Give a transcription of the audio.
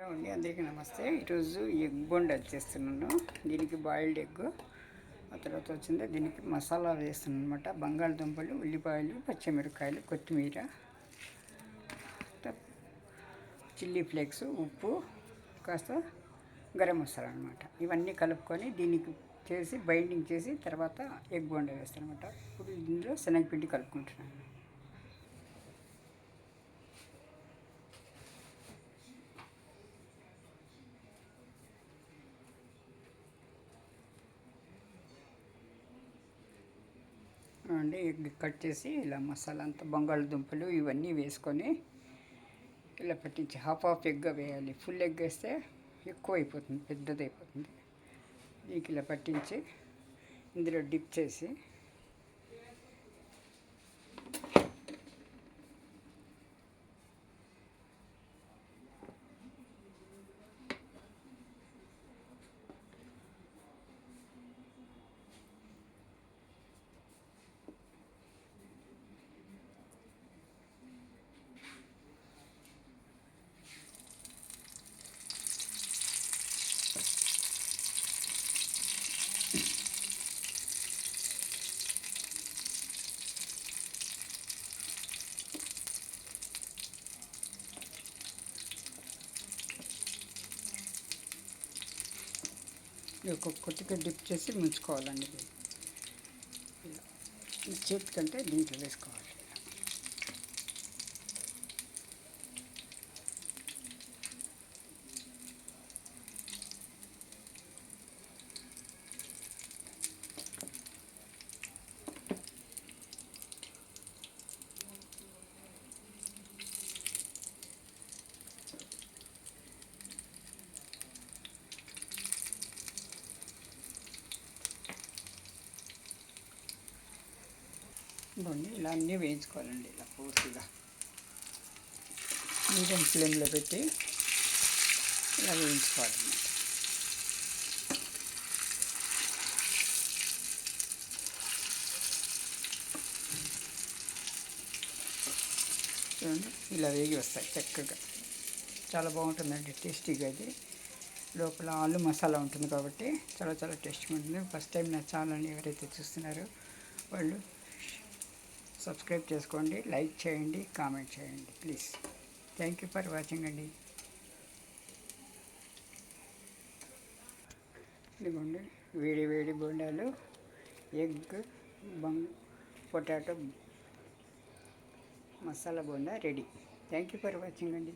అండి అందరికీ నమస్తే. ఈరోజు ఎగ్ బొండాలు చేస్తున్నాను. దీనికి బాయిల్డ్ ఎగ్, ఆ తర్వాత వచ్చింది దీనికి మసాలా వేస్తున్నాను అనమాట. బంగాళదుంపలు, ఉల్లిపాయలు, పచ్చిమిరపకాయలు, కొత్తిమీర, చిల్లీ ఫ్లేక్స్, ఉప్పు, కాస్త గరం మసాలా అనమాట. ఇవన్నీ కలుపుకొని దీనికి చేసి బైండింగ్ చేసి తర్వాత ఎగ్ బొండా వేస్తాను అనమాట. ఇప్పుడు ఇందులో శనగపిండి కలుపుకుంటున్నాను. అండి ఎగ్ కట్ చేసి ఇలా మసాలా అంతా బంగాళదుంపలు ఇవన్నీ వేసుకొని ఇలా పట్టించి హాఫ్ ఎగ్ వేయాలి. ఫుల్ ఎగ్ వేస్తే ఎక్కువ అయిపోతుంది, పెద్దదైపోతుంది. దీనికి ఇలా పట్టించి ఇందులో డిప్ చేసి ఒక్కొక్కటిగా డిప్ చేసి ముంచుకోవాలండి. చేతి కంటే దీంట్లో వేసుకోవాలి. ఇవన్నీ ఇలా అన్నీ వేయించుకోవాలండి. ఇలా పూర్తిగా మీడియం ఫ్లేమ్లో పెట్టి ఇలా వేయించుకోవాలన్నమాట. చూడండి ఇలా వేగి వస్తాయి చక్కగా. చాలా బాగుంటుందండి, టేస్టీగా. అది లోపల ఆలు మసాలా ఉంటుంది కాబట్టి చాలా చాలా టేస్టీగా ఉంటుంది. ఫస్ట్ టైం నా ఛానల్ని ఎవరైతే చూస్తున్నారో వాళ్ళు సబ్స్క్రైబ్ చేసుకోండి, లైక్ చేయండి, కామెంట్ చేయండి please. Thank you for watching అండి. ఇదిగోండి వేడి వేడి బొండాలు, egg potato masala bonda ready. Thank you for watching అండి.